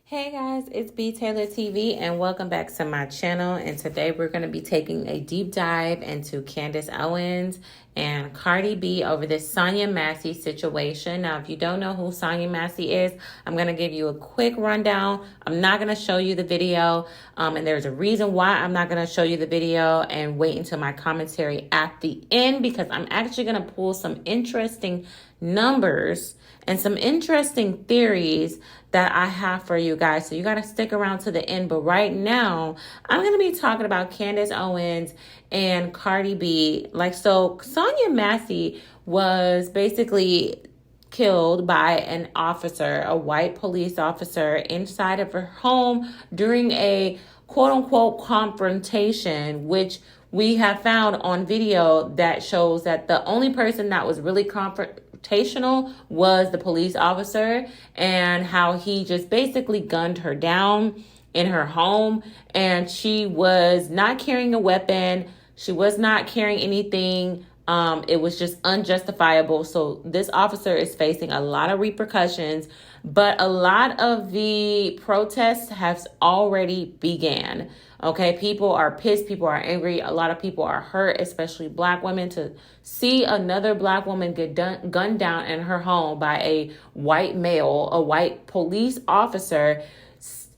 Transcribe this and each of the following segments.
Hey guys, it's btaylortv and welcome back to my channel. And today we're going to be taking a deep dive into Candace Owens and Cardi B over this Sonya Massey situation. Now, if you don't know who Sonya Massey is, I'm going to give you a quick rundown. I'm not going to show you the video, and there's a reason why I'm not going to show you the video and wait until my commentary at the end, because I'm actually going to pull some interesting numbers and some interesting theories that I have for you guys. So you got to stick around to the end. But right now, I'm going to be talking about Candace Owens and Cardi B. So Sonya Massey was basically killed by an officer, a white police officer, inside of her home during a quote-unquote confrontation, which we have found on video that shows that the only person that was really confrontational was the police officer, and how he just basically gunned her down in her home. And she was not carrying a weapon. She was not carrying anything. It was just unjustifiable. So this officer is facing a lot of repercussions, but a lot of the protests have already began. Okay, people are pissed, people are angry, a lot of people are hurt, especially Black women. To see another Black woman get gunned down in her home by a white male, a white police officer,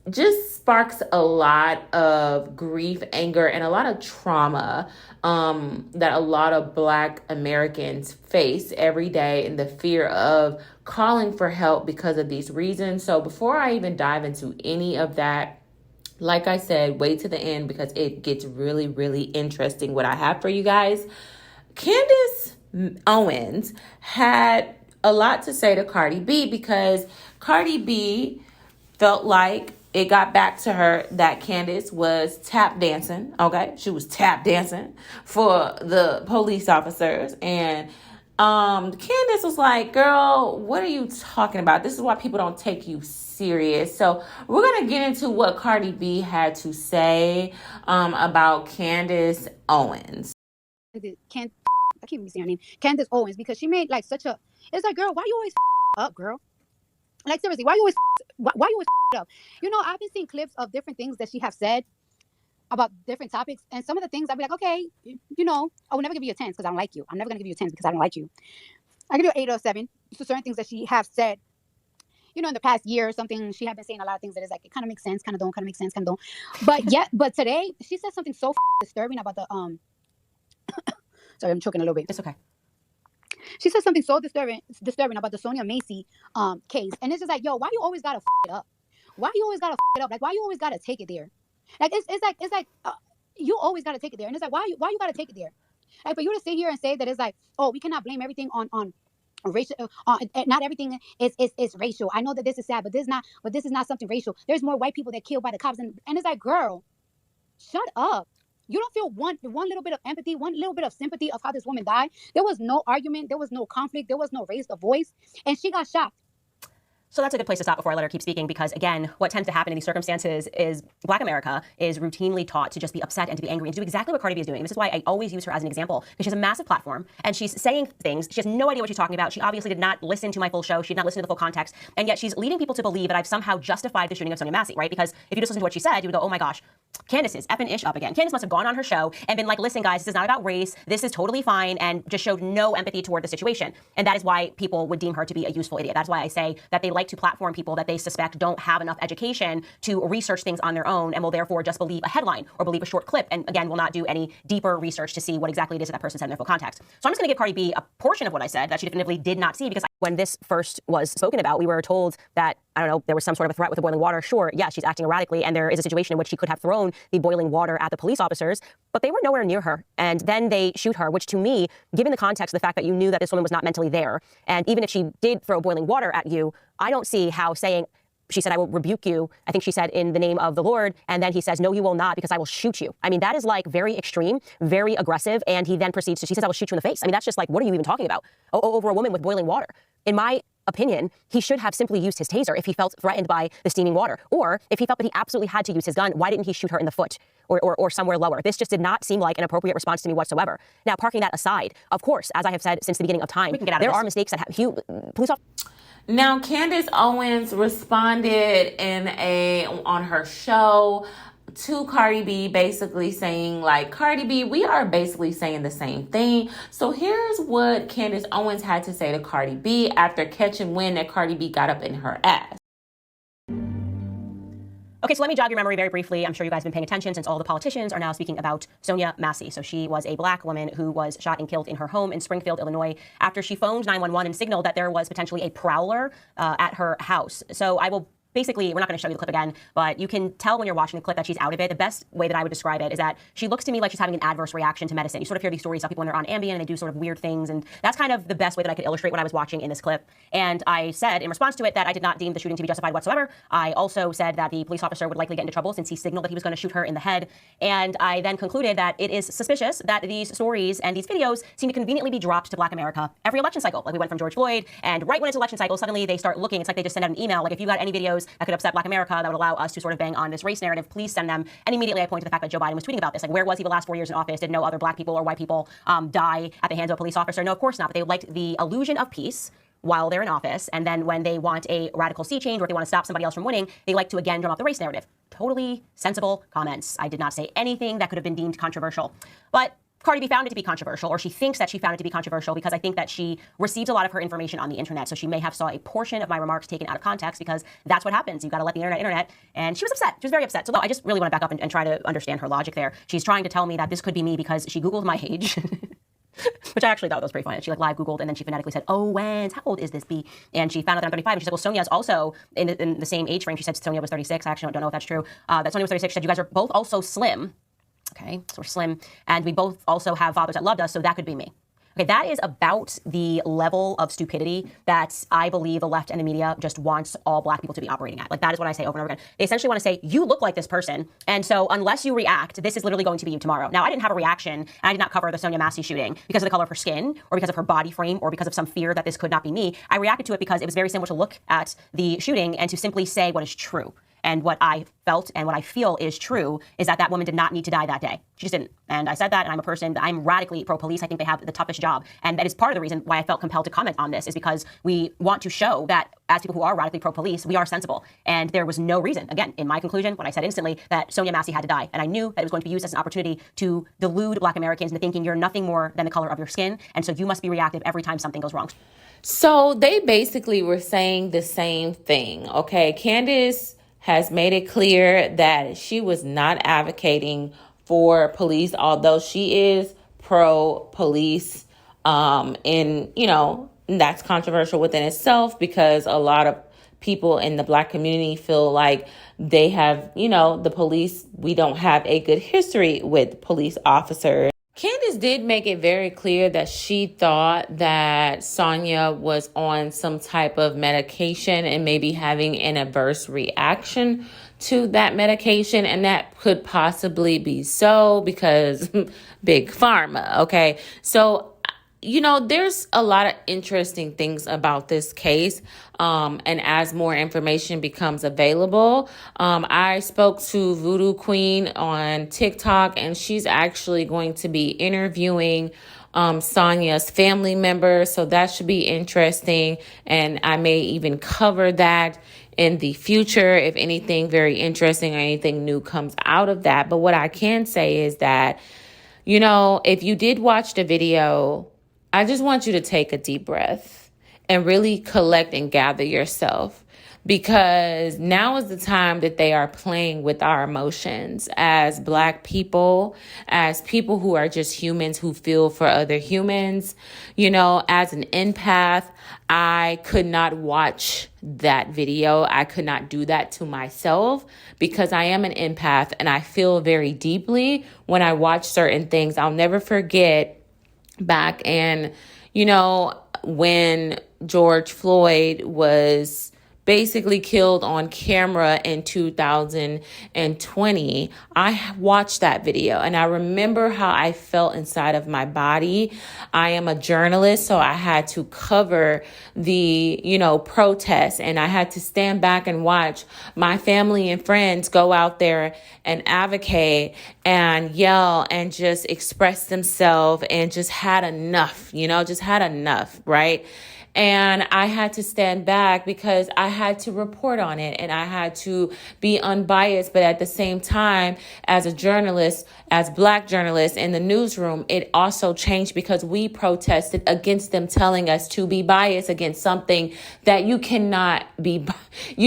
just sparks a lot of grief, anger, and a lot of trauma that a lot of Black Americans face every day, in the fear of calling for help because of these reasons. So before I even dive into any of that, like I said, wait to the end because it gets really, really interesting what I have for you guys. Candace Owens had a lot to say to Cardi B, because Cardi B felt like it got back to her that Candace was tap dancing. Okay, she was tap dancing for the police officers. And Candace was like, girl, what are you talking about? This is why people don't take you serious. So we're going to get into what Cardi B had to say about Candace Owens. I keep saying her name, Candace Owens, because she made like such a, it's like, girl, why you always up, girl? Like, seriously, why you always up? You know, I've been seeing clips of different things that she have said about different topics, and some of the things I'll be like, okay, you know, I will never give you a 10 because I don't like you. I'm never gonna give you a 10 because I don't like you. I give you an 8 or a 7 to certain things that she have said, you know, in the past year or something. She have been saying a lot of things that is like, it kind of makes sense, kind of don't, kind of makes sense, kind of don't. But yeah, but today she said something so disturbing about the sorry, I'm choking a little bit. It's okay. She said something so disturbing about the Sonya Massey case, and it's just like, yo, why you always gotta it up? Why you always gotta it up? Like, why you always gotta take it there? Like, it's like you always gotta take it there, and it's like, why you gotta take it there? Like, for you to sit here and say that it's like, oh, we cannot blame everything on racial, not everything is racial. I know that this is sad, but this is not something racial. There's more white people that killed by the cops, and it's like, girl, shut up. You don't feel one little bit of empathy, one little bit of sympathy of how this woman died. There was no argument. There was no conflict. There was no raised a voice. And she got shot. So that's a good place to stop before I let her keep speaking, because again, what tends to happen in these circumstances is Black America is routinely taught to just be upset and to be angry and to do exactly what Cardi B is doing. This is why I always use her as an example, because she has a massive platform and she's saying things. She has no idea what she's talking about. She obviously did not listen to my full show. She did not listen to the full context. And yet she's leading people to believe that I've somehow justified the shooting of Sonya Massey, right? Because if you just listen to what she said, you would go, oh my gosh, Candace is effing ish up again. Candace must have gone on her show and been like, listen, guys, this is not about race. This is totally fine, and just showed no empathy toward the situation. And that is why people would deem her to be a useful idiot. That's why I say that they like to platform people that they suspect don't have enough education to research things on their own, and will therefore just believe a headline or believe a short clip, and again will not do any deeper research to see what exactly it is that person said in their full context. So I'm just going to give Cardi B a portion of what I said that she definitively did not see, because when this first was spoken about, we were told that, I don't know, there was some sort of a threat with the boiling water. Sure, yeah, she's acting erratically, and there is a situation in which she could have thrown the boiling water at the police officers, but they were nowhere near her. And then they shoot her, which to me, given the context of the fact that you knew that this woman was not mentally there, and even if she did throw boiling water at you, I don't see how saying, she said, I will rebuke you, I think she said, in the name of the Lord, and then he says, no, you will not, because I will shoot you. I mean, that is like very extreme, very aggressive, and he then proceeds to, she says, I will shoot you in the face. I mean, that's just like, what are you even talking about? Over a woman with boiling water. In my opinion, he should have simply used his taser if he felt threatened by the steaming water. Or if he felt that he absolutely had to use his gun, why didn't he shoot her in the foot or somewhere lower? This just did not seem like an appropriate response to me whatsoever. Now, parking that aside, of course, as I have said since the beginning of time, there are mistakes that police officers. Now, Candace Owens responded on her show to Cardi B, basically saying, like, Cardi B, we are basically saying the same thing. So here's what Candace Owens had to say to Cardi B after catching wind that Cardi B got up in her ass. Okay, so let me jog your memory very briefly. I'm sure you guys have been paying attention since all the politicians are now speaking about Sonya Massey. So she was a black woman who was shot and killed in her home in Springfield, Illinois, after she phoned 911 and signaled that there was potentially a prowler at her house. So I will basically, we're not going to show you the clip again, but you can tell when you're watching the clip that she's out of it. The best way that I would describe it is that she looks to me like she's having an adverse reaction to medicine. You sort of hear these stories of people when they're on Ambien and they do sort of weird things, and that's kind of the best way that I could illustrate what I was watching in this clip. And I said in response to it that I did not deem the shooting to be justified whatsoever. I also said that the police officer would likely get into trouble since he signaled that he was going to shoot her in the head. And I then concluded that it is suspicious that these stories and these videos seem to conveniently be dropped to Black America every election cycle. Like we went from George Floyd, and right when it's election cycle, suddenly they start looking. It's like they just send out an email. Like, if you got any videos that could upset Black America, that would allow us to sort of bang on this race narrative, please send them. And immediately I point to the fact that Joe Biden was tweeting about this. Like, where was he the last 4 years in office? Did no other black people or white people die at the hands of a police officer? No, of course not. But they liked the illusion of peace while they're in office. And then when they want a radical sea change, or if they want to stop somebody else from winning, they like to again drum up the race narrative. Totally sensible comments. I did not say anything that could have been deemed controversial. But Cardi B found it to be controversial, or she thinks that she found it to be controversial, because I think that she received a lot of her information on the internet. So she may have saw a portion of my remarks taken out of context, because that's what happens. You've got to let the internet. And she was upset. She was very upset. So no, I just really want to back up and try to understand her logic there. She's trying to tell me that this could be me because she Googled my age. Which I actually thought was pretty funny. She live Googled, and then she phonetically said, "Owens, how old is this B?" And she found out that I'm 35. And she said, "Well, Sonya is also in the same age frame." She said Sonya was 36. I actually don't know if that's true. That Sonya was 36. She said, "You guys are both also slim." Okay, so we're slim, and we both also have fathers that loved us, so that could be me. Okay, that is about the level of stupidity that I believe the left and the media just wants all black people to be operating at. Like, that is what I say over and over again. They essentially want to say, you look like this person, and so unless you react, this is literally going to be you tomorrow. Now, I didn't have a reaction, and I did not cover the Sonya Massey shooting because of the color of her skin, or because of her body frame, or because of some fear that this could not be me. I reacted to it because it was very simple to look at the shooting and to simply say what is true. And what I felt and what I feel is true is that that woman did not need to die that day. She just didn't. And I said that, and I'm a person that I'm radically pro-police. I think they have the toughest job. And that is part of the reason why I felt compelled to comment on this, is because we want to show that as people who are radically pro-police, we are sensible. And there was no reason, again, in my conclusion, when I said instantly that Sonya Massey had to die. And I knew that it was going to be used as an opportunity to delude Black Americans into thinking you're nothing more than the color of your skin. And so you must be reactive every time something goes wrong. So they basically were saying the same thing, okay? Candace has made it clear that she was not advocating for police, although she is pro-police. And, that's controversial within itself, because a lot of people in the Black community feel like they have, the police, we don't have a good history with police officers. Candace did make it very clear that she thought that Sonya was on some type of medication and maybe having an adverse reaction to that medication. And that could possibly be so because big pharma. Okay. So, there's a lot of interesting things about this case. And as more information becomes available, I spoke to Voodoo Queen on TikTok, and she's actually going to be interviewing Sonya's family members. So that should be interesting. And I may even cover that in the future if anything very interesting or anything new comes out of that. But what I can say is that, if you did watch the video, I just want you to take a deep breath and really collect and gather yourself, because now is the time that they are playing with our emotions as Black people, as people who are just humans who feel for other humans. As an empath, I could not watch that video. I could not do that to myself, because I am an empath and I feel very deeply when I watch certain things. I'll never forget back in, when George Floyd was basically killed on camera in 2020, I watched that video and I remember how I felt inside of my body. I am a journalist, so I had to cover the, protests, and I had to stand back and watch my family and friends go out there and advocate and yell and just express themselves and just had enough, right? And I had to stand back because I had to report on it and I had to be unbiased. But at the same time, as a journalist, as Black journalists in the newsroom, it also changed because we protested against them telling us to be biased against something that you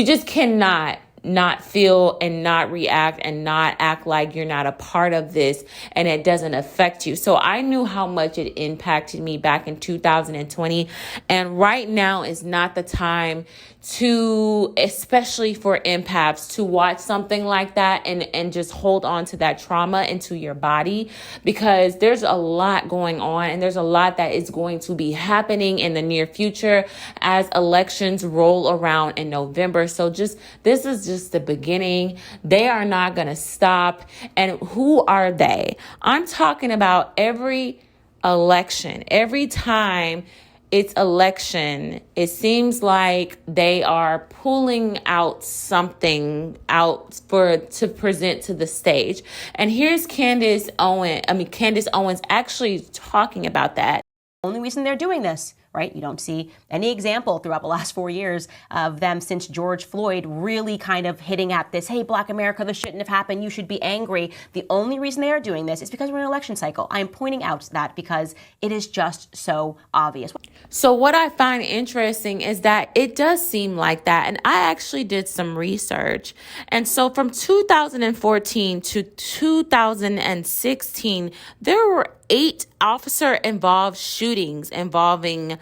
just cannot not feel and not react and not act like you're not a part of this and it doesn't affect you. So I knew how much it impacted me back in 2020. And right now is not the time to, especially for empaths, to watch something like that and just hold on to that trauma into your body, because there's a lot going on and there's a lot that is going to be happening in the near future as elections roll around in November. So this is just the beginning. They are not going to stop. And who are they? I'm talking about every election, every time it's election, it seems like they are pulling out something out to present to the stage. And here's Candace Owens actually talking about that. Only reason they're doing this, right? You don't see any example throughout the last 4 years of them since George Floyd really kind of hitting at this, hey, Black America, this shouldn't have happened, you should be angry. The only reason they are doing this is because we're in an election cycle. I am pointing out that because it is just so obvious. So what I find interesting is that it does seem like that. And I actually did some research. And so from 2014 to 2016, there were 8 officer-involved shootings involving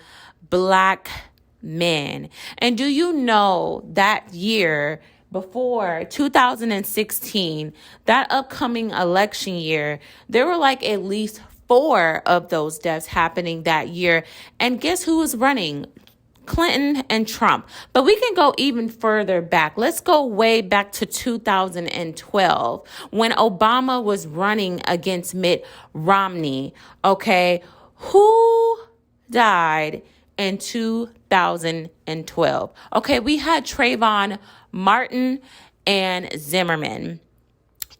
Black men. And do you know that year before 2016, that upcoming election year, there were like at least 4 of those deaths happening that year. And guess who was running? Clinton and Trump. But we can go even further back. Let's go way back to 2012 when Obama was running against Mitt Romney. Okay, who died in 2012? Okay, we had Trayvon Martin and Zimmerman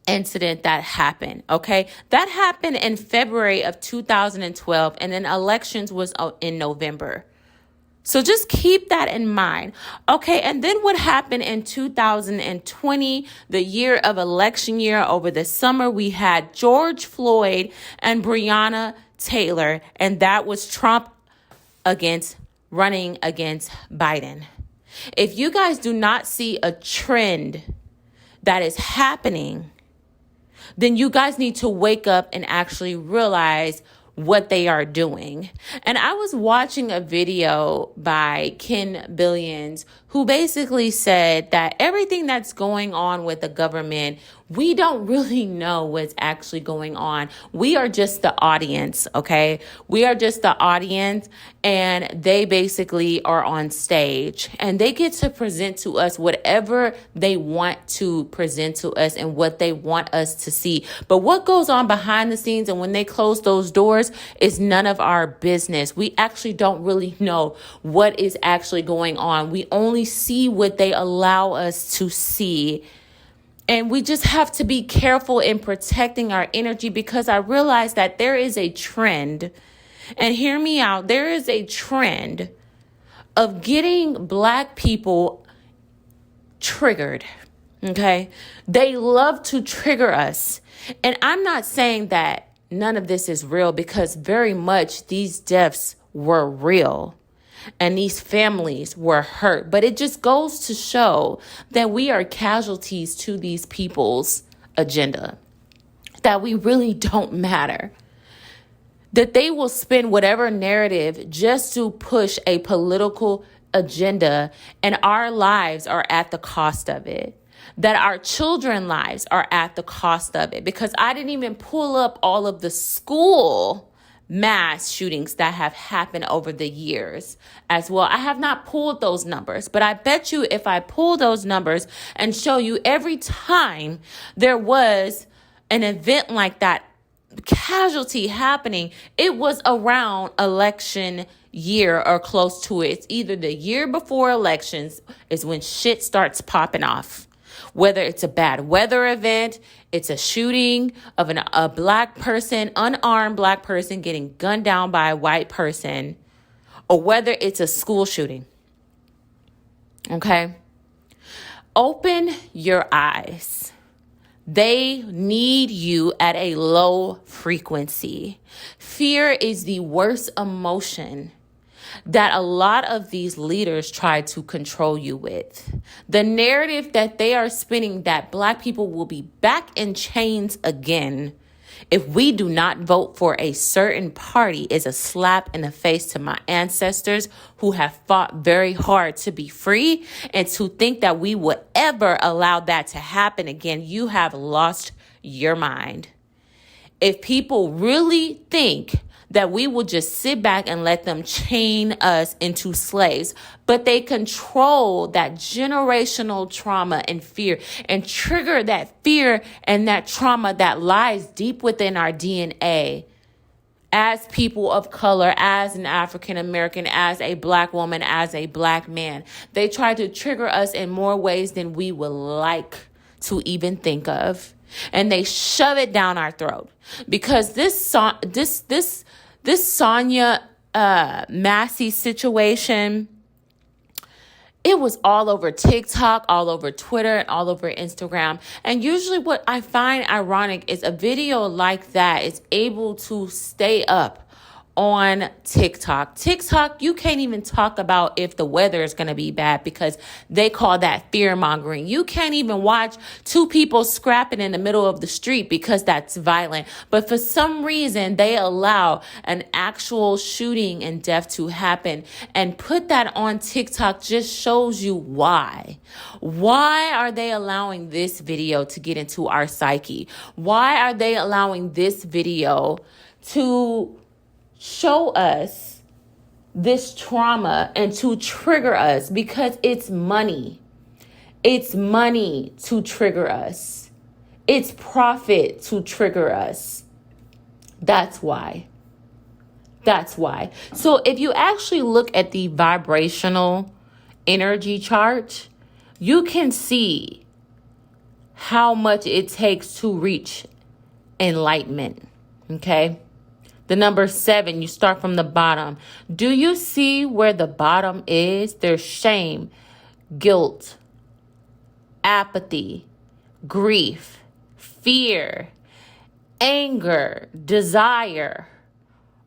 incident that happened. Okay, that happened in February of 2012, and then elections was in November. So just keep that in mind. Okay, and then what happened in 2020, the year of election year, over the summer, we had George Floyd and Breonna Taylor, and that was Trump running against Biden. If you guys do not see a trend that is happening, then you guys need to wake up and actually realize what they are doing. And I was watching a video by Ken Billions, who basically said that everything that's going on with the government, we don't really know what's actually going on. We are just the audience, okay? We are just the audience, and they basically are on stage, and they get to present to us whatever they want to present to us and what they want us to see. But what goes on behind the scenes and when they close those doors is none of our business. We actually don't really know what is actually going on. We only see what they allow us to see. And we just have to be careful in protecting our energy, because I realize that there is a trend, and hear me out, there is a trend of getting Black people triggered, okay? They love to trigger us. And I'm not saying that none of this is real, because very much these deaths were real. And these families were hurt. But it just goes to show that we are casualties to these people's agenda, that we really don't matter, that they will spin whatever narrative just to push a political agenda, and our lives are at the cost of it, that our children's lives are at the cost of it. Because I didn't even pull up all of the school mass shootings that have happened over the years as well. I have not pulled those numbers, but I bet you if I pull those numbers and show you every time there was an event like that, casualty happening, it was around election year or close to it. It's either the year before elections is when shit starts popping off. Whether it's a bad weather event, it's a shooting of a Black person, unarmed Black person getting gunned down by a white person, or whether it's a school shooting. Okay? Open your eyes. They need you at a low frequency. Fear is the worst emotion that a lot of these leaders try to control you with. The narrative that they are spinning that Black people will be back in chains again if we do not vote for a certain party is a slap in the face to my ancestors who have fought very hard to be free, and to think that we would ever allow that to happen again. You have lost your mind. If people really think that we will just sit back and let them chain us into slaves, but they control that generational trauma and fear and trigger that fear and that trauma that lies deep within our DNA as people of color, as an African American, as a Black woman, as a Black man. They try to trigger us in more ways than we would like to even think of. And they shove it down our throat because this Sonya Massey situation, it was all over TikTok, all over Twitter, and all over Instagram. And usually what I find ironic is a video like that is able to stay up on TikTok. TikTok, you can't even talk about if the weather is going to be bad because they call that fear mongering. You can't even watch two people scrapping in the middle of the street because that's violent. But for some reason, they allow an actual shooting and death to happen, and put that on TikTok just shows you why. Why are they allowing this video to get into our psyche? Why are they allowing this video to show us this trauma and to trigger us? Because it's money. It's money to trigger us. It's profit to trigger us. That's why. That's why. So if you actually look at the vibrational energy chart, you can see how much it takes to reach enlightenment. Okay? The number 7, you start from the bottom. Do you see where the bottom is? There's shame, guilt, apathy, grief, fear, anger, desire.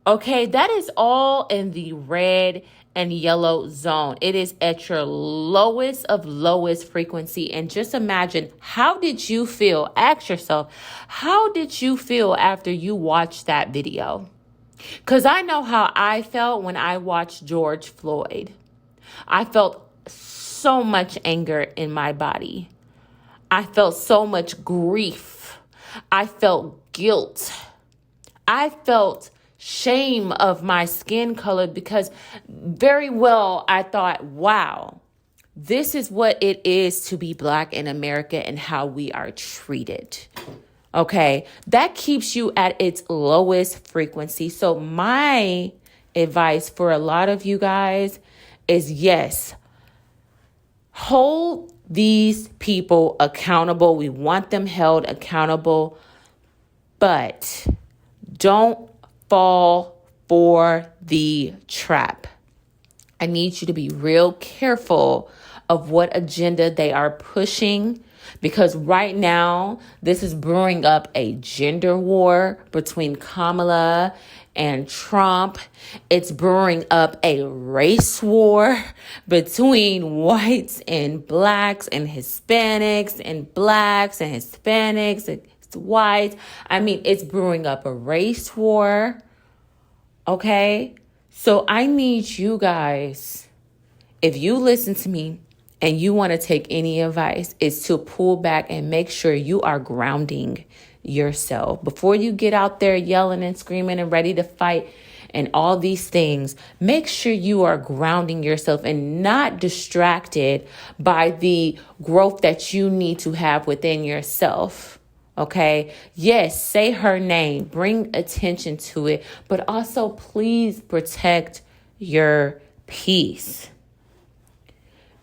Okay, that is all in the red and yellow zone. It is at your lowest of lowest frequency. And just imagine, how did you feel? Ask yourself, how did you feel after you watched that video? Because I know how I felt when I watched George Floyd. I felt so much anger in my body. I felt so much grief. I felt guilt. I felt shame of my skin color because very well I thought, wow, this is what it is to be Black in America and how we are treated. Okay, that keeps you at its lowest frequency. So my advice for a lot of you guys is, yes, hold these people accountable. We want them held accountable, but don't fall for the trap. I need you to be real careful of what agenda they are pushing, because right now this is brewing up a gender war between Kamala and Trump. It's brewing up a race war between whites and blacks and Hispanics and blacks and Hispanics and whites. I mean, it's brewing up a race war. Okay? So I need you guys, if you listen to me and you want to take any advice, is to pull back and make sure you are grounding yourself. Before you get out there yelling and screaming and ready to fight and all these things, make sure you are grounding yourself and not distracted by the growth that you need to have within yourself. Okay. Yes. Say her name, bring attention to it, but also please protect your peace.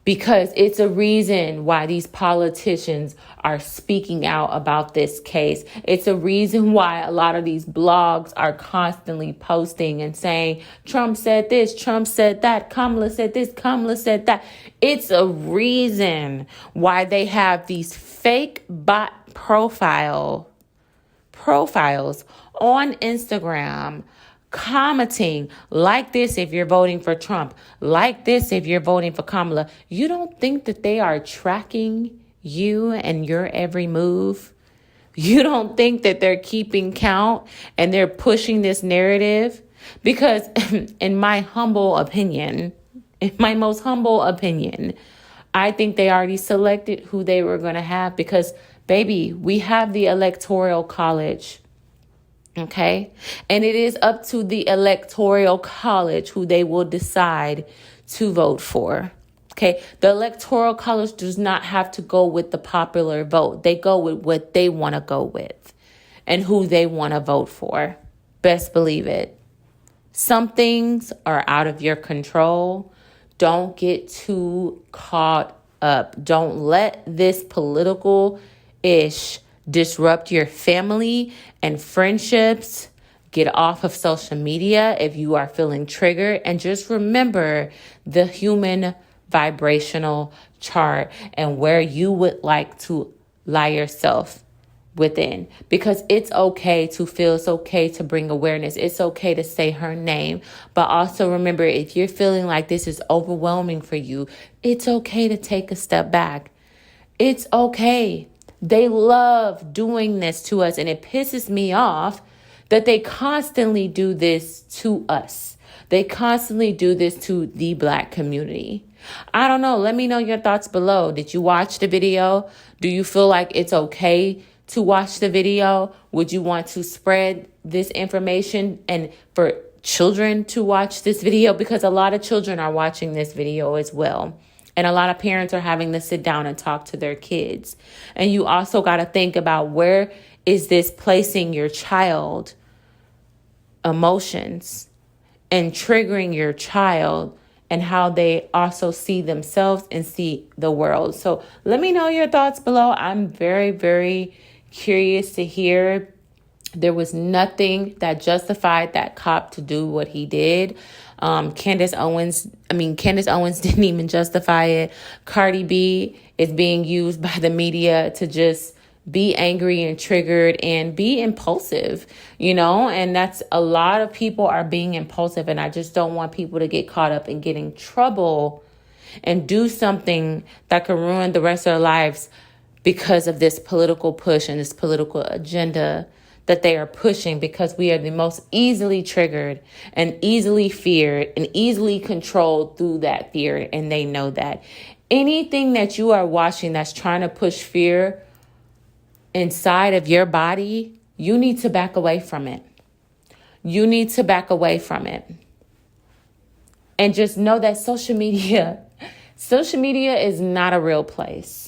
because it's a reason why these politicians are speaking out about this case. It's a reason why a lot of these blogs are constantly posting and saying, Trump said this, Trump said that, Kamala said this, Kamala said that. It's a reason why they have these fake bot profiles on Instagram commenting like this if you're voting for Trump, like this if you're voting for Kamala. You don't think that they are tracking you and your every move? You don't think that they're keeping count and they're pushing this narrative? Because in my humble opinion, in my most humble opinion, I think they already selected who they were going to have because, baby, we have the Electoral College. Okay. And it is up to the Electoral College who they will decide to vote for. Okay. The Electoral College does not have to go with the popular vote. They go with what they want to go with and who they want to vote for. Best believe it. Some things are out of your control. Don't get too caught up. Don't let this political ish disrupt your family and friendships. Get off of social media if you are feeling triggered. And just remember the human vibrational chart and where you would like to lie yourself within. Because it's okay to feel, it's okay to bring awareness. It's okay to say her name. But also remember, if you're feeling like this is overwhelming for you, it's okay to take a step back. It's okay. They love doing this to us, and it pisses me off that they constantly do this to us. They constantly do this to the Black community. I don't know. Let me know your thoughts below. Did you watch the video? Do you feel like it's okay to watch the video? Would you want to spread this information and for children to watch this video? Because a lot of children are watching this video as well. And a lot of parents are having to sit down and talk to their kids. And you also got to think about, where is this placing your child emotions and triggering your child and how they also see themselves and see the world. So let me know your thoughts below. I'm very, very curious to hear. There was nothing that justified that cop to do what he did. Candace Owens didn't even justify it. Cardi B is being used by the media to just be angry and triggered and be impulsive, and that's a lot of people are being impulsive. And I just don't want people to get caught up in getting trouble and do something that could ruin the rest of their lives because of this political push and this political agenda that they are pushing, because we are the most easily triggered and easily feared and easily controlled through that fear. And they know that. Anything that you are watching that's trying to push fear inside of your body, you need to back away from it. You need to back away from it. And just know that social media is not a real place.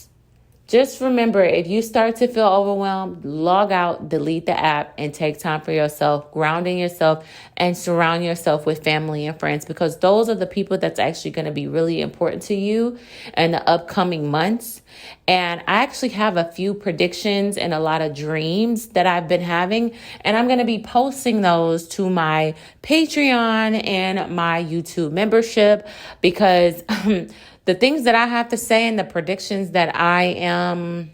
Just remember, if you start to feel overwhelmed, log out, delete the app, and take time for yourself, grounding yourself, and surround yourself with family and friends, because those are the people that's actually going to be really important to you in the upcoming months. And I actually have a few predictions and a lot of dreams that I've been having, and I'm going to be posting those to my Patreon and my YouTube membership, because the things that I have to say and the predictions that I am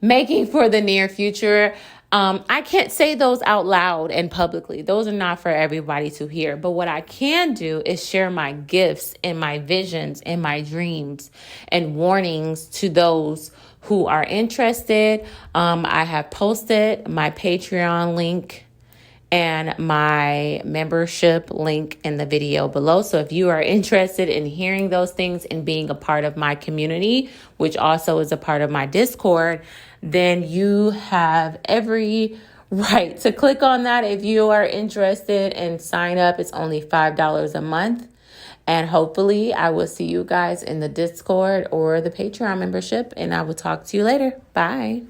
making for the near future, I can't say those out loud and publicly. Those are not for everybody to hear. But what I can do is share my gifts and my visions and my dreams and warnings to those who are interested. I have posted my Patreon link and my membership link in the video below. So if you are interested in hearing those things and being a part of my community, which also is a part of my Discord, then you have every right to click on that if you are interested and sign up. It's only $5 a month. And hopefully I will see you guys in the Discord or the Patreon membership, and I will talk to you later. Bye.